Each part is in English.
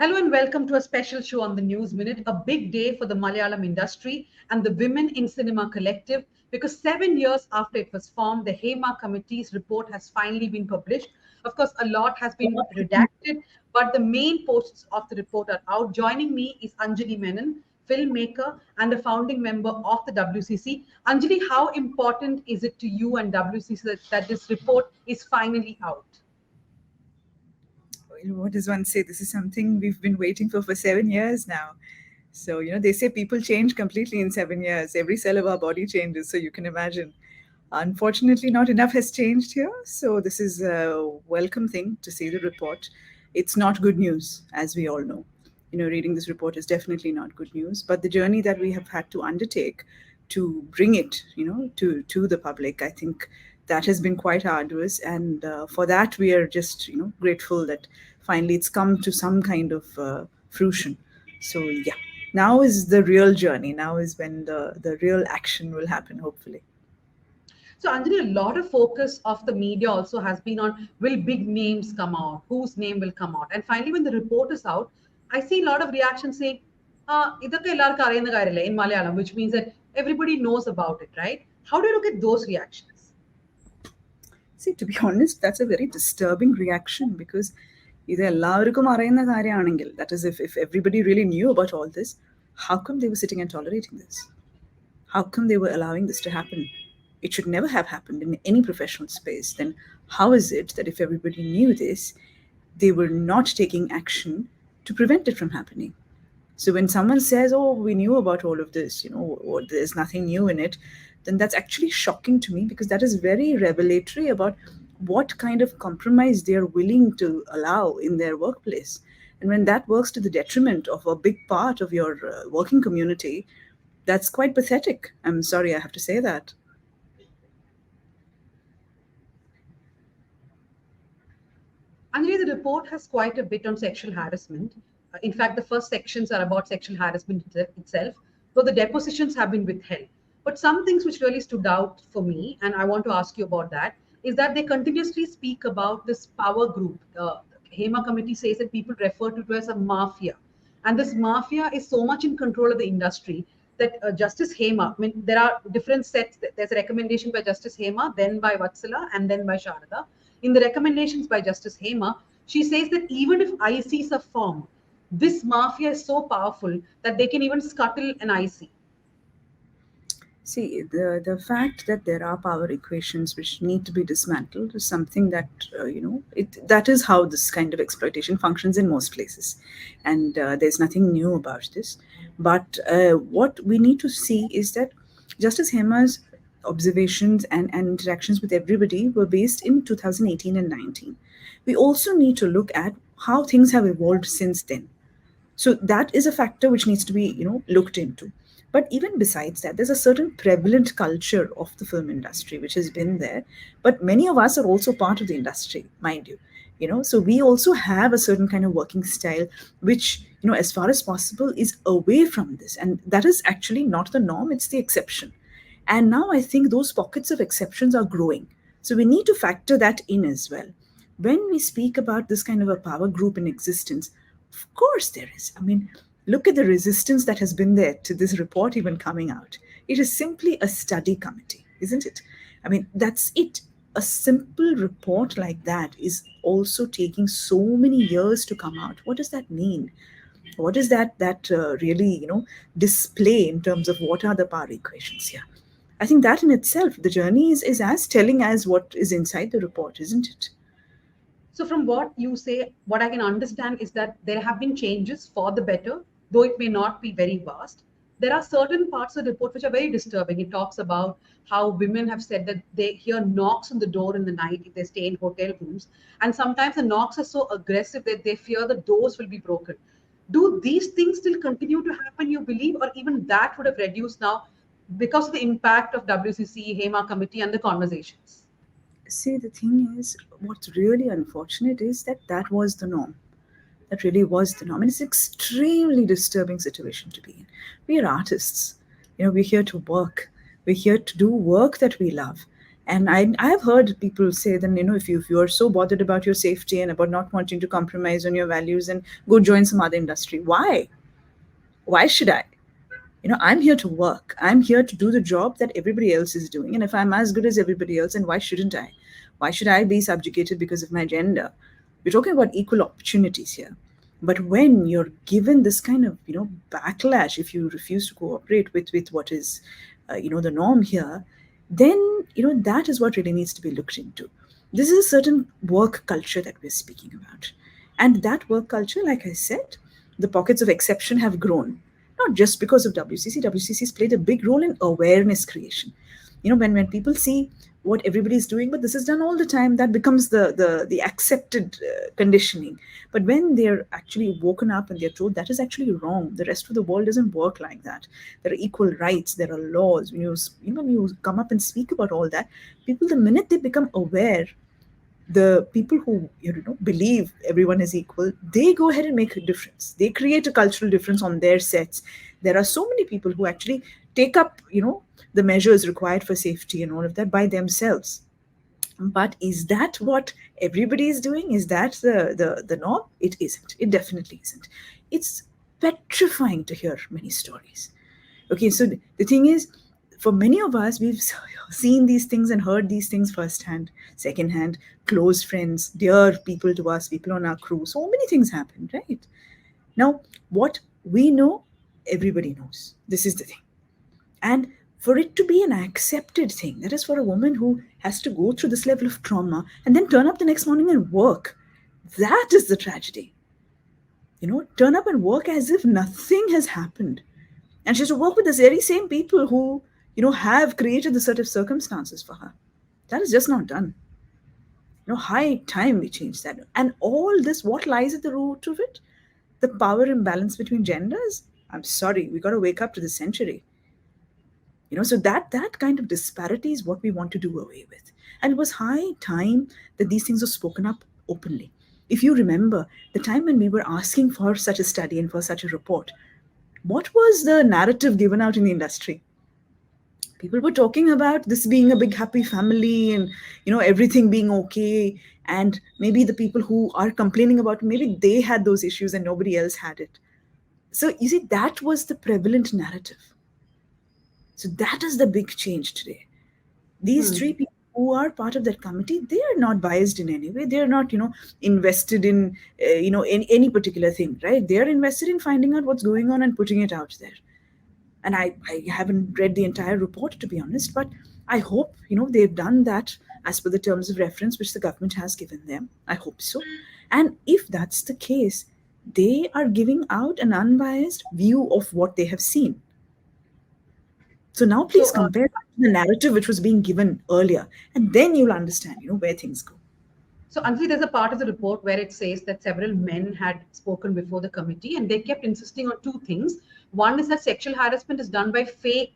Hello and welcome to a special show on the News Minute, a big day for the Malayalam industry and the Women in Cinema Collective because 7 years after it was formed, the Hema Committee's report has finally been published. Of course, a lot has been redacted, but the main posts of the report are out. Joining me is Anjali Menon, filmmaker and a founding member of the WCC. Anjali, how important is it to you and WCC that this report is finally out? What does one say? This is something we've been waiting for 7 years now. So, they say people change completely in 7 years. Every cell of our body changes. So you can imagine. Unfortunately, not enough has changed here. So this is a welcome thing to see the report. It's not good news, as we all know. Reading this report is definitely not good news. But the journey that we have had to undertake to bring it, to the public, I think that has been quite arduous. And for that, we are just, grateful that finally it's come to some kind of fruition. So yeah, now is the real journey. Now is when the real action will happen, hopefully. So, Anjali, a lot of focus of the media also has been on will big names come out, whose name will come out. And finally, when the report is out, I see a lot of reactions saying, ഇതൊക്കെ എല്ലാവർക്കും അറിയുന്ന കാര്യമല്ലേ in Malayalam, which means that everybody knows about it, right? How do you look at those reactions? See, to be honest, that's a very disturbing reaction because ഇത് എല്ലാവർക്കും അറിയുന്ന കാര്യമാണെങ്കിൽ, that is, if everybody really knew about all this, how come they were sitting and tolerating this? How come they were allowing this to happen? It should never have happened in any professional space. Then how is it that if everybody knew this, they were not taking action to prevent it from happening? So when someone says, oh, we knew about all of this, or there's nothing new in it, then that's actually shocking to me because that is very revelatory about what kind of compromise they are willing to allow in their workplace. And when that works to the detriment of a big part of your working community, that's quite pathetic. I'm sorry, I have to say that. Anjali, the report has quite a bit on sexual harassment. In fact, the first sections are about sexual harassment itself, though the depositions have been withheld. But some things which really stood out for me, and I want to ask you about that, is that they continuously speak about this power group. Hema Committee says that people refer to it as a mafia. And this mafia is so much in control of the industry that Justice Hema, I mean, there are different sets. There's a recommendation by Justice Hema, then by Vatsala, and then by Sharada. In the recommendations by Justice Hema, she says that even if ICs are formed, this mafia is so powerful that they can even scuttle an IC. See, the fact that there are power equations which need to be dismantled is something that, that is how this kind of exploitation functions in most places. And there's nothing new about this. But what we need to see is that Justice Hema's observations and interactions with everybody were based in 2018 and 19. We also need to look at how things have evolved since then. So that is a factor which needs to be, looked into. But even besides that, there's a certain prevalent culture of the film industry which has been there. But many of us are also part of the industry, mind you. So we also have a certain kind of working style which, as far as possible, is away from this. And that is actually not the norm, it's the exception. And now I think those pockets of exceptions are growing. So we need to factor that in as well. When we speak about this kind of a power group in existence, of course there is. I mean, look at the resistance that has been there to this report even coming out. It is simply a study committee, isn't it? I mean, that's it. A simple report like that is also taking so many years to come out. What does that mean? What does that really, display in terms of what are the power equations here? I think that in itself, the journey is as telling as what is inside the report, isn't it? So, from what you say, what I can understand is that there have been changes for the better, though it may not be very vast. There are certain parts of the report which are very disturbing. It talks about how women have said that they hear knocks on the door in the night if they stay in hotel rooms. And sometimes the knocks are so aggressive that they fear the doors will be broken. Do these things still continue to happen, you believe, or even that would have reduced now because of the impact of WCC, HEMA committee, and the conversations? See, the thing is, what's really unfortunate is that that was the norm. That really was the norm. And it's an extremely disturbing situation to be in. We are artists. We're here to work. We're here to do work that we love. And I have heard people say that, if you are so bothered about your safety and about not wanting to compromise on your values, and go join some other industry. Why should I? I'm here to work. I'm here to do the job that everybody else is doing. And if I'm as good as everybody else, then why shouldn't I? Why should I be subjugated because of my gender? We're talking about equal opportunities here. But when you're given this kind of, backlash, if you refuse to cooperate with what is, the norm here, then, that is what really needs to be looked into. This is a certain work culture that we're speaking about. And that work culture, like I said, the pockets of exception have grown, not just because of WCC. WCC's played a big role in awareness creation. When people see what everybody is doing, but this is done all the time, that becomes the accepted conditioning. But when they're actually woken up and they're told that is actually wrong, the rest of the world doesn't work like that. There are equal rights, there are laws. When you come up and speak about all that, people, the minute they become aware, the people who believe everyone is equal, they go ahead and make a difference. They create a cultural difference on their sets. There are so many people who actually take up the measures required for safety and all of that by themselves. But is that what everybody is doing? Is that the norm? It isn't. It definitely isn't. It's petrifying to hear many stories. Okay, so the thing is, for many of us, we've seen these things and heard these things firsthand, secondhand, close friends, dear people to us, people on our crew. So many things happen, right? Now, what we know, everybody knows. This is the thing. And for it to be an accepted thing, that is for a woman who has to go through this level of trauma and then turn up the next morning and work, that is the tragedy. Turn up and work as if nothing has happened. And she has to work with the very same people who, have created the set of circumstances for her. That is just not done. High time we change that. And all this, what lies at the root of it? The power imbalance between genders. I'm sorry, we got to wake up to the century. So that kind of disparity is what we want to do away with. And it was high time that these things were spoken up openly. If you remember the time when we were asking for such a study and for such a report, what was the narrative given out in the industry? People were talking about this being a big happy family and everything being okay, and maybe the people who are complaining about it, maybe they had those issues and nobody else had it. So you see, that was the prevalent narrative. So that is the big change today. These three people who are part of that committee, they are not biased in any way. They are not invested in in any particular thing, right? They are invested in finding out what's going on and putting it out there. And I haven't read the entire report, to be honest, but I hope they've done that as per the terms of reference which the government has given them. I hope so. And if that's the case, they are giving out an unbiased view of what they have seen. So now please So, compare that to the narrative which was being given earlier, and then you'll understand where things go. So, Anjali, there's a part of the report where it says that several men had spoken before the committee and they kept insisting on two things. One is that sexual harassment is done by fake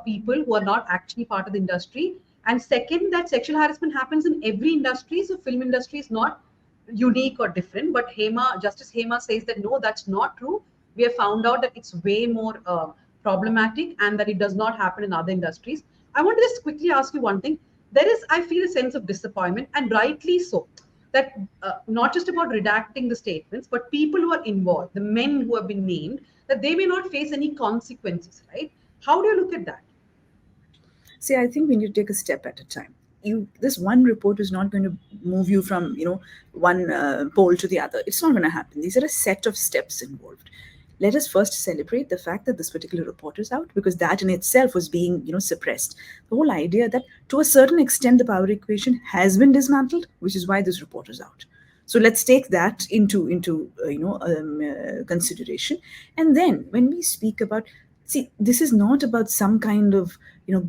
people who are not actually part of the industry. And second, that sexual harassment happens in every industry. So, film industry is not unique or different. But Justice Hema says that no, that's not true. We have found out that it's way more problematic and that it does not happen in other industries. I want to just quickly ask you one thing. There is, I feel, a sense of disappointment, and rightly so, that not just about redacting the statements, but people who are involved, the men who have been named, that they may not face any consequences, right? How do you look at that? See, I think we need to take a step at a time. This one report is not going to move you from one pole to the other. It's not going to happen. These are a set of steps involved. Let us first celebrate the fact that this particular report is out, because that in itself was being suppressed. The whole idea that to a certain extent the power equation has been dismantled, which is why this report is out. So let's take that into consideration. And then when we speak about, see, this is not about some kind of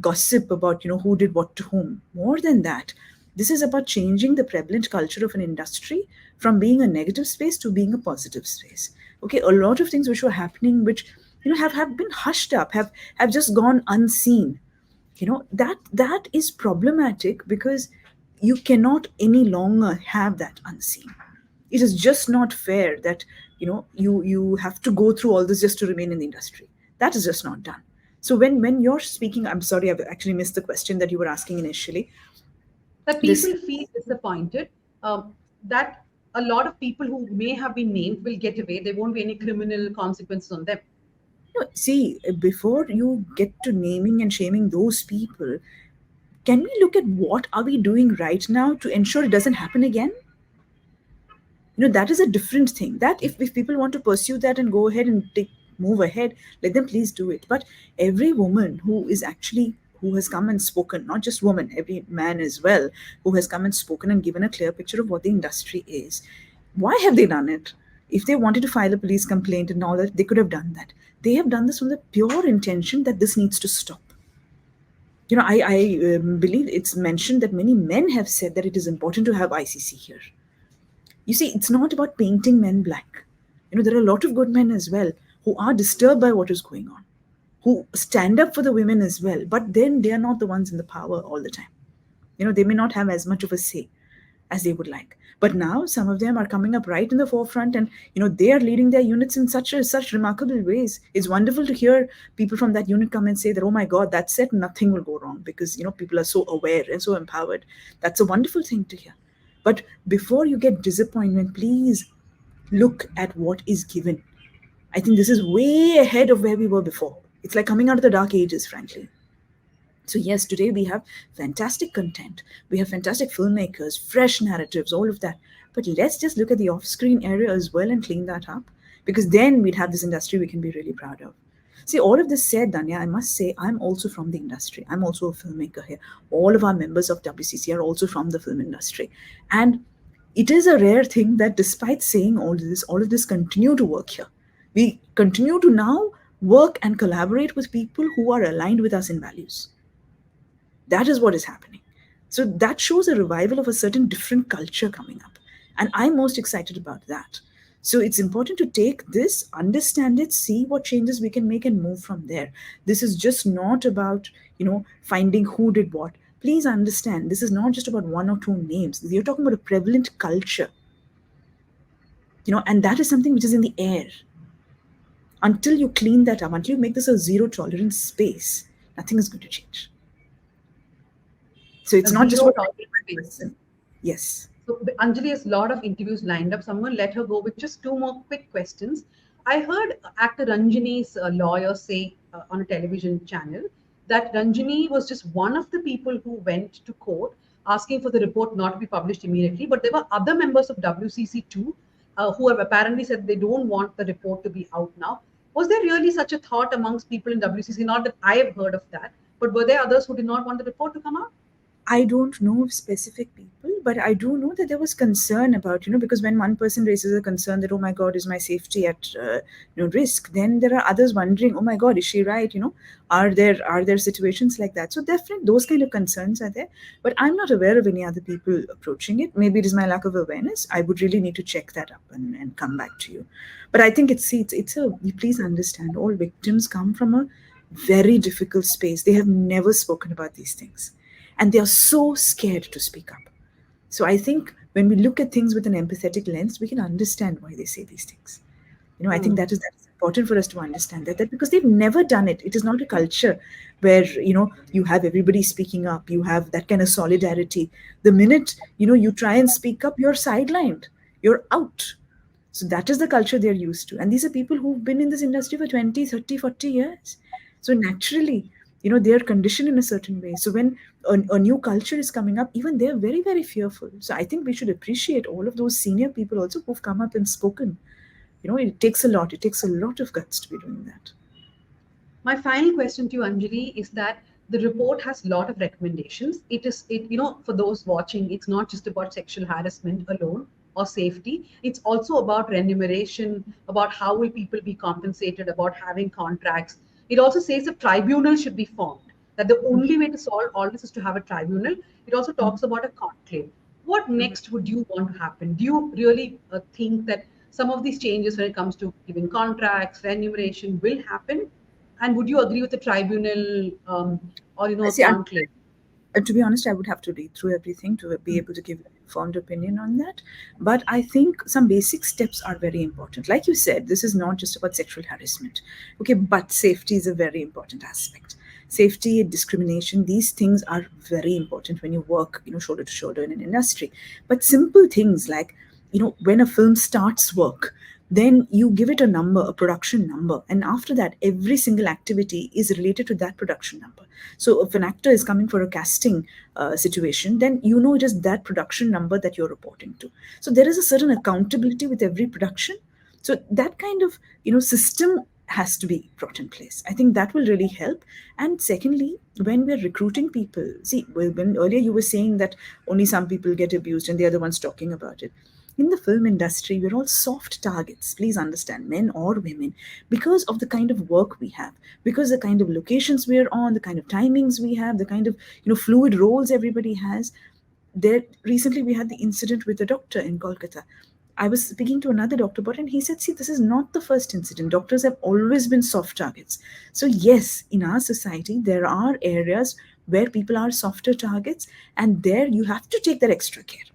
gossip about who did what to whom. More than that, this is about changing the prevalent culture of an industry from being a negative space to being a positive space. Okay, a lot of things which were happening, which have been hushed up, have just gone unseen. That is problematic, because you cannot any longer have that unseen. It is just not fair that you have to go through all this just to remain in the industry. That is just not done. So when you're speaking, I'm sorry, I've actually missed the question that you were asking initially. That This people feel disappointed, that a lot of people who may have been named will get away. There won't be any criminal consequences on them. no, see, before you get to naming and shaming those people, can we look at what are we doing right now to ensure it doesn't happen again? That is a different thing. That if people want to pursue that and go ahead and move ahead, let them please do it. But every woman who has come and spoken, not just woman, every man as well, who has come and spoken and given a clear picture of what the industry is, why have they done it? If they wanted to file a police complaint and all that, they could have done that. They have done this from the pure intention that this needs to stop. I believe it's mentioned that many men have said that it is important to have ICC here. You see, it's not about painting men black. There are a lot of good men as well who are disturbed by what is going on, who stand up for the women as well, but then they are not the ones in the power all the time. They may not have as much of a say as they would like. But now some of them are coming up right in the forefront, and they are leading their units in such remarkable ways. It's wonderful to hear people from that unit come and say that, oh my God, that said, nothing will go wrong, because people are so aware and so empowered. That's a wonderful thing to hear. But before you get disappointment, please look at what is given. I think this is way ahead of where we were before. It's like coming out of the dark ages, frankly. So yes, today we have fantastic content. We have fantastic filmmakers, fresh narratives, all of that. But let's just look at the off-screen area as well and clean that up, because then we'd have this industry we can be really proud of. See, all of this said, Dhanya, I must say I'm also from the industry. I'm also a filmmaker here. All of our members of WCC are also from the film industry. And it is a rare thing that despite saying all of this continue to work here. We continue to now work and collaborate with people who are aligned with us in values. That is what is happening. So that shows a revival of a certain different culture coming up. And I'm most excited about that. So it's important to take this, understand it, see what changes we can make and move from there. This is just not about, finding who did what. Please understand, this is not just about one or two names. You're talking about a prevalent culture. And that is something which is in the air. Until you clean that up, until you make this a zero tolerance space, nothing is going to change. So it's not just about person. Yes. So Anjali has a lot of interviews lined up. So I'm going to let her go with just two more quick questions. I heard actor Ranjini's lawyer say on a television channel that Ranjini was just one of the people who went to court asking for the report not to be published immediately. But there were other members of WCC too who have apparently said they don't want the report to be out now. Was there really such a thought amongst people in WCC? Not that I have heard of that, but were there others who did not want the report to come out? I don't know of specific people, but I do know that there was concern about, because when one person raises a concern that, oh my God, is my safety at risk, then there are others wondering, oh my God, is she right? Are there situations like that? So definitely those kind of concerns are there, but I'm not aware of any other people approaching it. Maybe it is my lack of awareness. I would really need to check that up and come back to you. But I think please understand, all victims come from a very difficult space. They have never spoken about these things. And they are so scared to speak up. So I think when we look at things with an empathetic lens, we can understand why they say these things. I think that is important for us to understand that because they've never done it. It is not a culture where, you have everybody speaking up, you have that kind of solidarity. The minute, you try and speak up, you're sidelined, you're out. So that is the culture they're used to. And these are people who've been in this industry for 20, 30, 40 years. So naturally, they're conditioned in a certain way. So when a new culture is coming up, even they're very, very fearful. So I think we should appreciate all of those senior people also who've come up and spoken. It takes a lot. It takes a lot of guts to be doing that. My final question to you, Anjali, is that the report has a lot of recommendations. For those watching, it's not just about sexual harassment alone or safety. It's also about remuneration, about how will people be compensated, about having contracts. It also says a tribunal should be formed, that the only way to solve all this is to have a tribunal. It also talks about a conclave. What next would you want to happen? Do you really think that some of these changes when it comes to giving contracts, remuneration will happen? And would you agree with the tribunal or a conclave? To be honest, I would have to read through everything to be able to give formed opinion on that. But I think some basic steps are very important. Like you said, this is not just about sexual harassment. Okay, but safety is a very important aspect. Safety, discrimination, these things are very important when you work, shoulder to shoulder in an industry. But simple things like, when a film starts work, then you give it a number, a production number, and after that every single activity is related to that production number. So if an actor is coming for a casting situation, then it is that production number that you're reporting to. So there is a certain accountability with every production. So that kind of system has to be brought in place. I think that will really help. And secondly, when we're recruiting people, see, when earlier you were saying that only some people get abused and the other ones talking about it. In the film industry, we're all soft targets, please understand, men or women, because of the kind of work we have, because the kind of locations we're on, the kind of timings we have, the kind of fluid roles everybody has. There recently we had the incident with a doctor in Kolkata. I was speaking to another doctor about it, and he said, see, this is not the first incident. Doctors have always been soft targets. So yes, in our society, there are areas where people are softer targets, and there you have to take that extra care.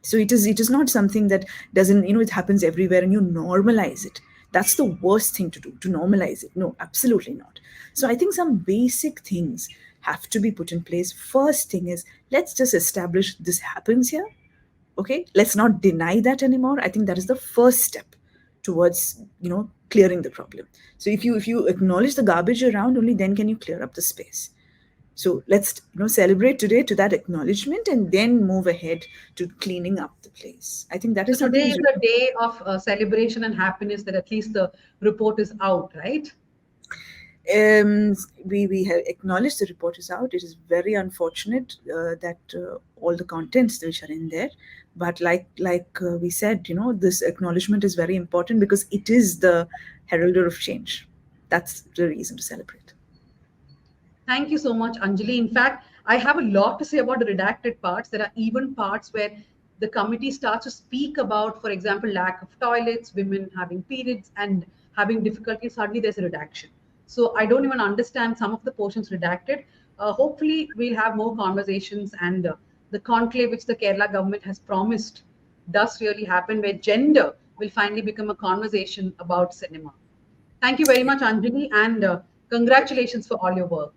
So it is not something that doesn't, it happens everywhere and you normalize it. That's the worst thing to do, to normalize it. No, absolutely not. So I think some basic things have to be put in place. First thing is, let's just establish this happens here. Okay, let's not deny that anymore. I think that is the first step towards clearing the problem. So if you acknowledge the garbage around, only then can you clear up the space. So let's celebrate today to that acknowledgement, and then move ahead to cleaning up the place. I think that So is something today which is a day of celebration and happiness that at least the report is out, right? um, we have acknowledged the report is out. It is very unfortunate that all the contents which are in there, but like we said, this acknowledgement is very important because it is the heralder of change. That's the reason to celebrate. Thank you so much, Anjali. In fact, I have a lot to say about the redacted parts. There are even parts where the committee starts to speak about, for example, lack of toilets, women having periods, and having difficulty. Suddenly, there's a redaction. So I don't even understand some of the portions redacted. Hopefully, we'll have more conversations, and the conclave which the Kerala government has promised does really happen, where gender will finally become a conversation about cinema. Thank you very much, Anjali, and congratulations for all your work.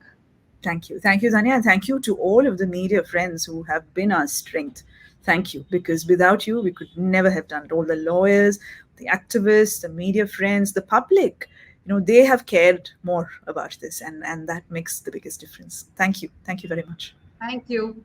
Thank you, Dhanya, and thank you to all of the media friends who have been our strength. Thank you, because without you, we could never have done it. All the lawyers, the activists, the media friends, the public, they have cared more about this, and that makes the biggest difference. Thank you very much. Thank you.